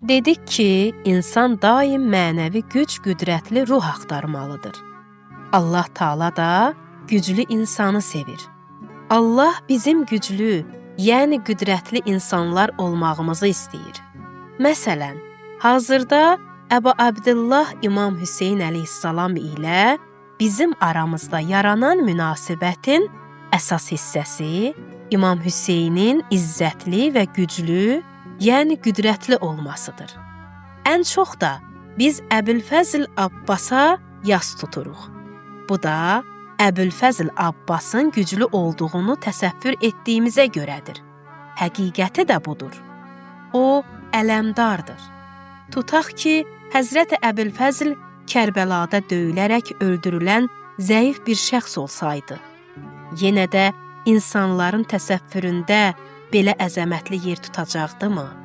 Dedik ki, insan daim mənəvi güc, qüdrətli ruh axtarmalıdır. Allah Taala da güclü insanı sevir. Allah bizim güclü, yəni qüdrətli insanlar olmağımızı istəyir. Məsələn, hazırda Əbu Abdullah İmam Hüseyn əleyhissalam ilə bizim aramızda yaranan münasibətin əsas hissəsi İmam Hüseynin izzətli və güclü, yəni qüdrətli olmasıdır. Ən çox da biz Əbülfəzl Abbasa yas tuturuq. Bu da Əbülfəzl Abbasın güclü olduğunu təsəvvür etdiyimizə görədir. Həqiqəti də budur. O, ələmdardır. Tutaq ki, Həzrəti Əbülfəzl Kərbəlada döyülərək öldürülən zəif bir şəxs olsaydı, yenə də insanların təsəvvüründə belə əzəmətli yer tutacaqdımı?